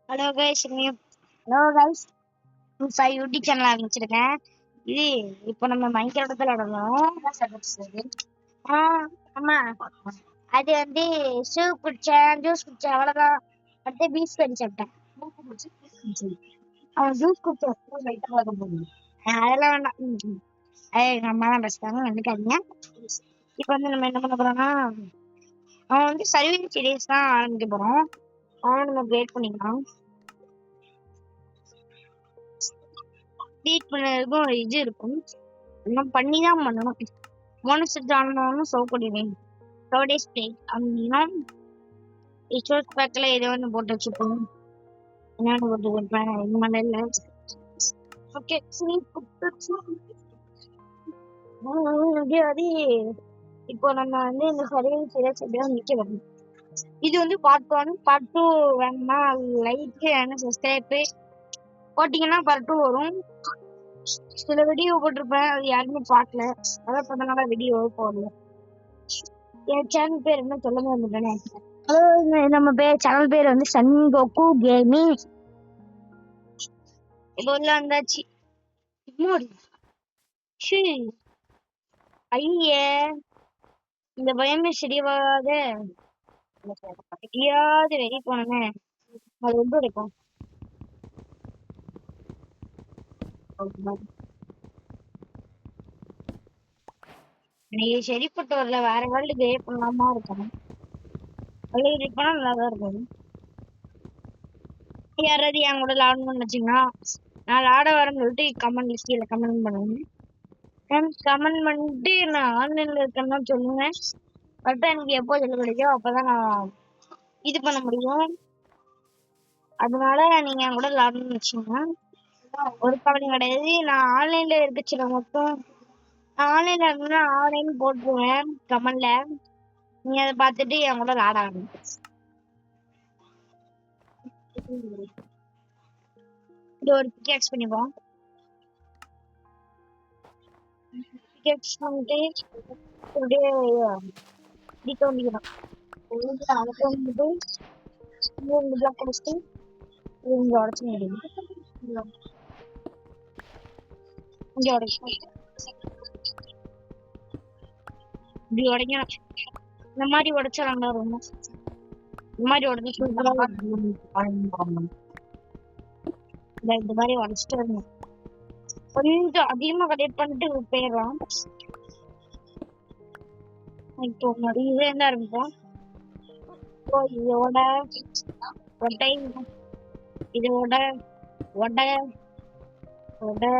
Hello guys, hello guys, புதுசா YouTube channel ஆரம்பிச்சிருக்கேன். இது இப்போ நம்ம மைக்ரோடத்துல விடணும். ஆ ஆமா, அது வந்து சூப் குடிச்சேன், ஜூஸ் குடிச்சேன், அவ்வளோதான். அடுத்து பீச் பண்ணி சாப்பிட்டேன். அவன் ஜூஸ் குடிச்சேன். அதெல்லாம் வேண்டாம். எங்க அம்மா தான் பேசுறாங்க, வந்துக்காதீங்க. இப்போ வந்து நம்ம என்ன பண்ண போறோம்னா, அவன் வந்து சர்வீஸ் சீரியஸ் தான் ஆரம்பிக்க போறோம். அவன் நம்ம வெயிட் பண்ணிக்கலாம். ட்ரீட் பண்ணதுக்கும் ஒரு இது இருக்கும், எல்லாம் பண்ணி தான் பண்ணணும். போனஸ் ஆனாலும் சோக்கடிவேன். டேஸ் பிளே அப்படின்னா ரிசோர்ஸ் பேக்கில் ஏதோ ஒன்று போட்டு வச்சுப்போம். என்னென்னு போட்டு கொடுப்பேன் இது மண்ணில். ஓகே, அது இப்போ நம்ம வந்து இந்த சர்வீஸ் சீரியஸ் எப்படியும் நிற்க வரணும். இது வந்து பார்ட் 1. பார்ட் 2 வேணும்னா லைக் சப்ஸ்கிரைப் போட்டிங்கன்னா பார்ட் 2 வரும். சில வீடியோ போட்டிருப்பேன், அது யாருமே பார்க்கல, அதான் பண்ணனால வீடியோ போடல. என் சேனல் பேர் என்ன சொல்ல வந்துட்டேனே. நம்ம சேனல் பேர் வந்து சன் கோகு கேமிங். இப்போ உள்ள வந்தாச்சு. ஐயே, இந்த பயமே சரியாவாத எங்கேயாவது வெளியே போனோமே, அது ரொம்ப இருக்கும். நீங்க சரிப்பட்டு வரல, வேற வேர்ல்டு கிரே பண்ணலாமா இருக்கும். வெளியே போனா நல்லா தான் இருக்கும். யாராவது என் கூட விளாடணும்னு வச்சுங்கன்னா, நான் விளாட வரேன்னு சொல்லிட்டு கமெண்ட் லிஸ்ட்ல கமெண்ட் பண்ணுவேன். கமெண்ட் பண்ணிட்டு நான் ஆன்லைன்ல இருக்கேன்னா சொல்லுங்க. கரெக்டாக எனக்கு எப்போ சொல்ல கிடைக்கும் அப்போதான் நான் இது பண்ண முடியும். அதனால நீங்க என் கூட விளாடணும்னு வச்சுக்கோங்க, ஒரு கவலையும் கிடையாது. நான் ஆன்லைன்ல இருக்கச்சுல மொத்தம் ஆன்லைன்ல இருந்தா ஆன்லைன் போட்டுருவேன் கமெண்ட்ல. நீங்க அதை பார்த்துட்டு என் கூட விளாட ஆரம்பிங்க. இது ஒரு பிகேக்ஸ் பண்ணிப்போம். பிகேக்ஸ் பண்ணிட்டு அப்படியே இப்படி தோண்டிக்கணும். அதை தோண்டிட்டு இந்த பிளாக் அடிச்சுட்டு இங்க உடச்சு முடியும். இங்க உடைக்கணும், இப்படி உடைக்கணும். இந்த மாதிரி உடைச்சா நல்லா இருக்கும். இந்த மாதிரி உடச்சு இந்த மாதிரி உடச்சிட்டு வரணும். கொஞ்சம் அதிகமா கலெக்ட் பண்ணிட்டு போயிடலாம். இப்போ இதுல இருந்து ஆரம்பிப்போம். இதோட ஒட்டை, இதோட ஒடை ஒடை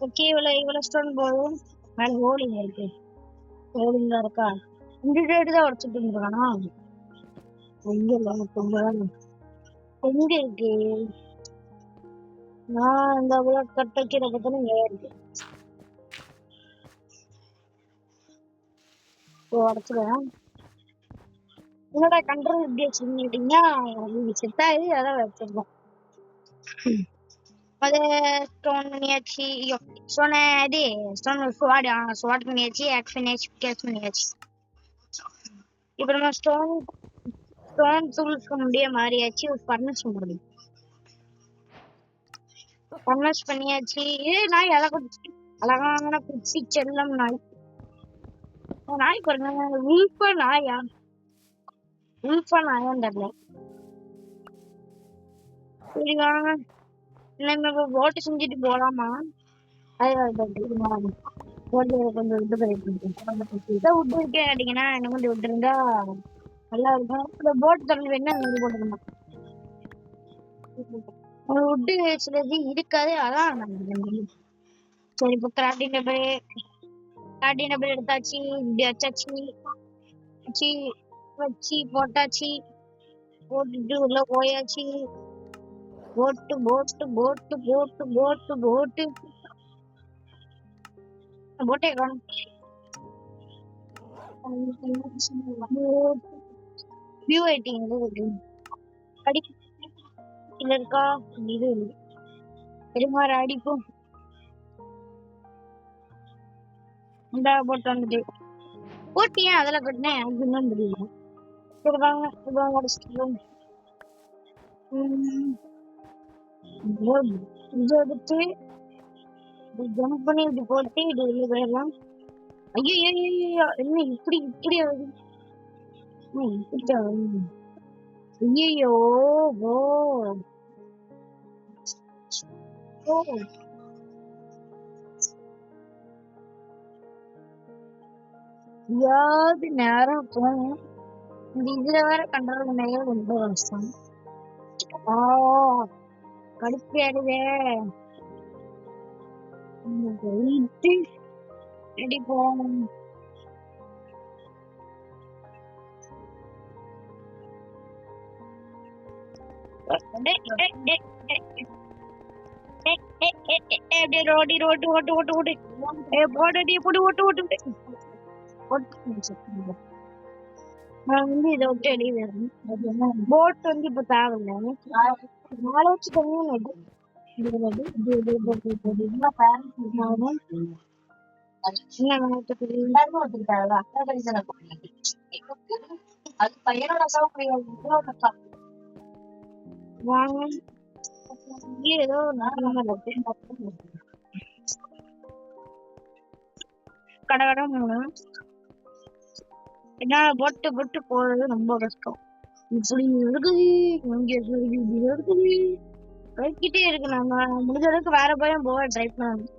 ஓகே. இவ்வளவு ஸ்டோன் போதும். மேல ஹோலிங் இருக்கு, ஹோலிங் தான் இருக்கா. இந்த சைடு தான் உடச்சிட்டு இருக்கானா, எங்க இல்ல எங்க இருக்கு. நான் இந்த கட் வைக்கிற பத்தின இங்க இருக்கு. உடச்சிடுவேன். என்னோட கண்ட்ரோல் எப்படி வச்சுக்கிட்டீங்கன்னா செட் ஆகி அதான் வச்சிருக்கோம். அது ஸ்டோன் பண்ணியாச்சு. ஸ்டோன் இது ஸ்டோன் ஸ்வாட் பண்ணியாச்சு, ஆக்ஸ் பண்ணியாச்சு, கேஸ் பண்ணியாச்சு. இப்போ நம்ம ஸ்டோன் டூல்ஸ் முடிய மாறியாச்சு. ஒரு ஃபர்னஸ் முடியும், ஃபர்னஸ் பண்ணியாச்சு. நாய் அழகான குச்சி செல்லம் நாய். நாய் பாருங்க, உல்ஃபா நாயான்னு தெரியல. சரி வாங்க, நம்ம போட்டு செஞ்சுட்டு போலாமா? கொஞ்சம் விட்டு விட்டு கேட்டீங்கன்னா என்ன கொஞ்சம் விட்டு இருந்தா நல்லா இருக்கும். இந்த போட் திறந்து வேணா நீங்க போட்டுக்கணும். விட்டு சிலது இருக்காது, அதான். சரி, இப்போ கிராஃப்டிங் டேபிள் எடுத்தாச்சு, இப்படி வச்சாச்சு, வச்சு போட்டாச்சு. போட்டுட்டு உள்ள போயாச்சு. போட்டு போட்டு போட்டு போட்டு போட்டு போட்டு போட்டே காணும். வியூ ஐட்டிங் அடிக்கல இருக்கா, இது பெருமாறு அடிப்போம். இந்த போட்டு வந்துட்டு போட்டு ஏன் அதில் கட்டினேன் எனக்கு இன்னும் தெரியல. சரி வாங்க இப்போ முடிச்சுட்டு இது எடுத்து ஜம்ப் பண்ணி இப்படி போட்டு இது வெளியே போயிடலாம். ஐயோ என்ன இப்படி இப்படி ஆகுது? இப்படி ஆகுது. ஐயோ ஓ யாவது நேரம் போகும். இந்த இதுல வேற கண்ட்ரோல் பண்ணவே ரொம்ப கஷ்டம். கடுப்பு ஆடுதே. ரெடி போகணும். ரோடி ரோட்டு ஓட்டு ஓட்டு ஓட்டு போட்டு போட்டு ஓட்டு ஓட்டு நான் வந்து இதை விட்டு வெளியே வரணும். போட் வந்து இப்ப தேவையில்லை. நாளை வச்சு தண்ணி வாங்க ஏதோ கடை கடை மூணு என்னால போட்டு போட்டு போறது ரொம்ப கஷ்டம். இப்படி இருக்குது இங்க இருக்குது போய்கிட்டே இருக்கு. நம்ம முடிஞ்ச அளவுக்கு வேற பயம் போக ட்ரை பண்ணணும்.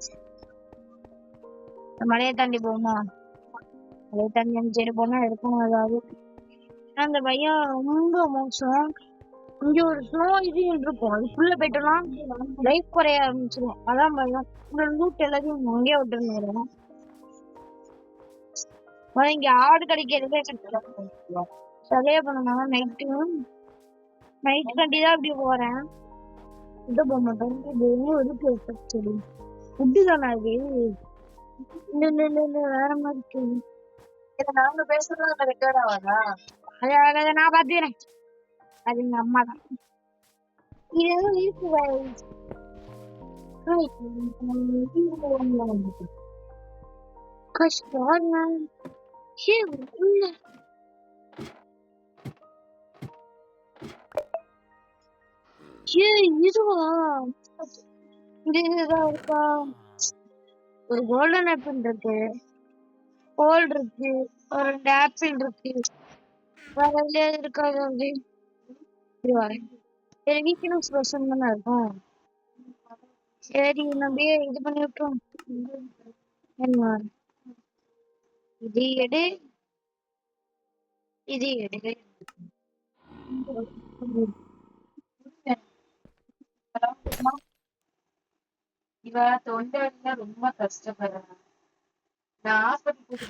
மலையை தாண்டி போகுமா? மலையை தாண்டி அந்த சைடு போனா இருக்கணும் ஏதாவது. அந்த பையன் ரொம்ப மோசம். இங்க ஒரு ஸ்லோ இது இருக்கும், அதுக்குள்ள போயிட்டோம்னா லைஃப் குறைய ஆரம்பிச்சிடும். அதான் பயம். லூட் எல்லாத்தையும் அங்கேயே விட்டுருந்தோம். இங்க ஆடு கிடைக்கிறதே சரியா பண்ணணும். நைட் கண்டி தான் அப்படி போறேன். இது போக மாட்டேன். இருக்கு சரி ஃபுட்டு தானே அது. இல்ல வேற மாதிரி இருக்கு. நாங்க பேசுறது ரெக்கார்ட் ஆகாதா? அதை நான் பாத்துக்கிறேன். அது எங்க அம்மா தான். இது இருக்கு கஷ்டம். இதுவா இதுதான் இருக்கா? ஒரு கோல்டன் ஆப்பிள் இருக்கு, கோல் இருக்கு, ஒரு 2 ஆப்பிள் இருக்கு. வேற எதுலயாவது இருக்காது அப்படி? சரி வீக்னஸ் பர்சன் தானே இருக்கும். சரி நம்பியே இது பண்ணி விட்டோம். என்ன இது எடு, இது எடு. இவ தொண்டை ரொம்ப கஷ்டப்படுறேன். நான் ஹாஸ்பிட்டல்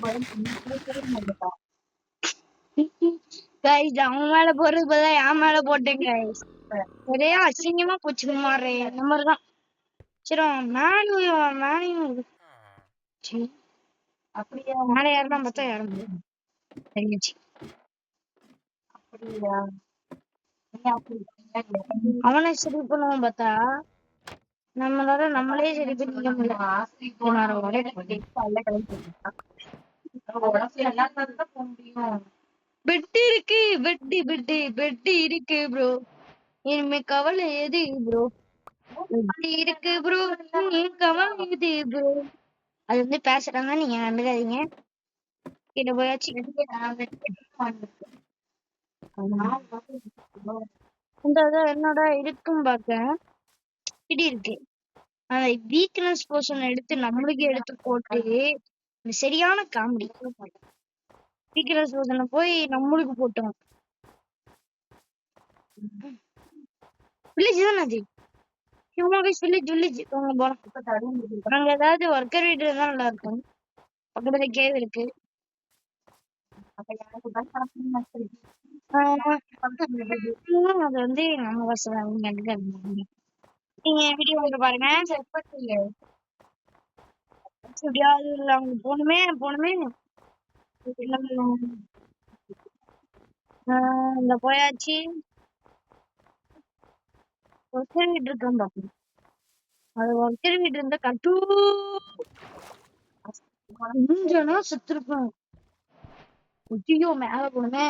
கைஸ் அவன் மேல போறது பதிலா என் மேல போட்டேன் கைஸ். ஒரே அசிங்கமா போச்சு மாறே. இந்த மாதிரிதான். சரி மேனையும் அப்படியா? மேலே யாருதான் பார்த்தா யாரும் தெரிஞ்சிச்சு. அப்படியா? அவனை சரி பண்ணுவோம் பார்த்தா நம்மளால நம்மளே சரி பண்ணிக்க முடியும். பெட் இருக்கு, பெட் இருக்கு ப்ரோ. இனிமே கவலை எது ப்ரோ? இருக்கு ப்ரோ, கவலை எது ப்ரோ? அது வந்து பேசுறாங்க, நீங்க நம்புறாதீங்க. கிட்ட போயாச்சு. என்னோட இருக்கும் பாக்க இப்படி இருக்கு. அந்த வீக்னஸ் போர்ஷன் எடுத்து நம்மளுக்கு எடுத்து போட்டு சரியான காமெடி. வீக்னஸ் போர்ஷனை போய் நம்மளுக்கு போட்டோம். வில்லேஜ் தானே அது. வில்லேஜ் நாங்க ஏதாவது ஒர்க்கர் வீடு தான் நல்லா இருக்கும். பக்கத்துல கேவ் இருக்கு. அது வந்து நம்ம வசதி. நீங்க வீடியோ வந்து பாருங்க. எப்படியாவது அவங்க போனுமே இந்த போயாச்சு. ஒர்க்கர் வீடு இருக்கான்னு பாப்போம். அது ஒர்க்கர் வீடு இருந்தா கட்டு கொஞ்சம்னா செத்துருப்போம். ஐயோ மேல போனே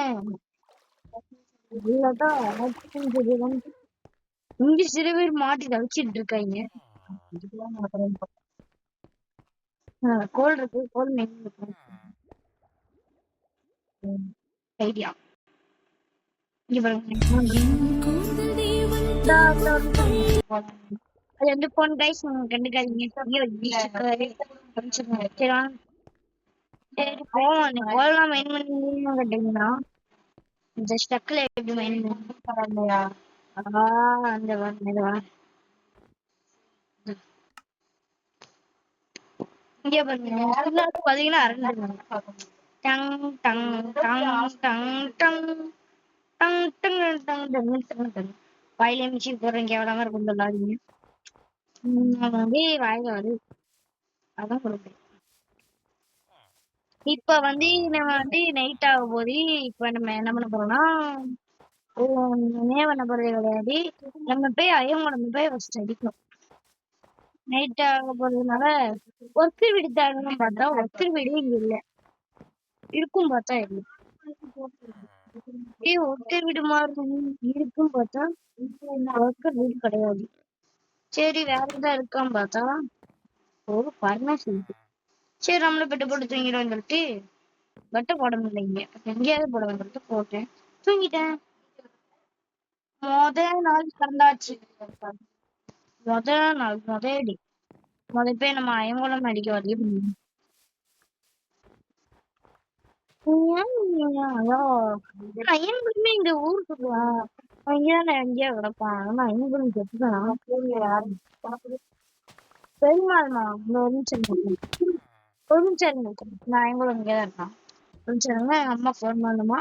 இல்லாட்டா இங்க சில பேர் மாட்டி தவிச்சிட்டு இருக்காங்க. கோல் இருக்கு, கோல் மெயின் ஐடியா. இங்க பாருங்க. அது வந்து போன் கைஸ் கண்டுக்காதீங்க. ஐயோ, சரி வாங்க. சரி போவோம். நீ கோல்லாம் மெயின் பண்ணி கேட்டீங்கன்னா இந்த ஸ்டக்ல எப்படி மெயின் பரவாயில்லையா? அந்த வா இங்க பாருங்க. பாத்தீங்கன்னா அரண்டு டங் டங் டங் டங் டங் டங் டங் டங் டங் டங் டங். வாயிலே மிச்சி போடுறீங்க எவ்வளவு இருக்கும் சொல்லாதீங்க. அது வந்து வாயில வருது, அதான் கொடுப்பேன். இப்ப வந்து நம்ம வந்து நைட் ஆக போது. இப்ப நம்ம என்ன பண்ண போறோம்னா ஒண்ணுமே பண்ண போறது கிடையாது. நம்ம போய் ஐயங்குளம் போய் ஃபர்ஸ்ட் அடிக்கணும். நைட் ஆக போறதுனால ஒர்க்கு வீடு தேடணும்னு பார்த்தா ஒர்க்கு வீடு இங்க இல்ல. இருக்கும் பார்த்தா இல்லை. ஒர்க்கர் வீடு மாதிரி இருக்கும் பார்த்தா ஒர்க்கர் வீடு கிடையாது. சரி வேற ஏதாவது இருக்கான்னு பார்த்தா ஒரு பர்மேஷன் இருக்கு. சரி நம்மள பெட்டு போட்டு தூங்கிடுவோம் சொல்லிட்டு பட்டை போட முடியலைங்க. எங்கேயாவது போட வந்துட்டு போட்டேன், தூங்கிட்டேன். முதல் நாள் பிறந்தாச்சு. முதல் நாள் முதல் போய் நம்ம ஐயங்குளம் அடிக்க வரையும் ஐயங்குளமே இந்த ஊருக்கு எங்கேயா கிடப்பான். ஆனா ஐயங்குளம் செத்துதான் பெருமாள்மா. ஒரு நிமிஷம் நான் ஐயங்குளம் இங்கேதான் இருக்கான். ஒரு நிமிஷம் அம்மா போன் பண்ணுமா.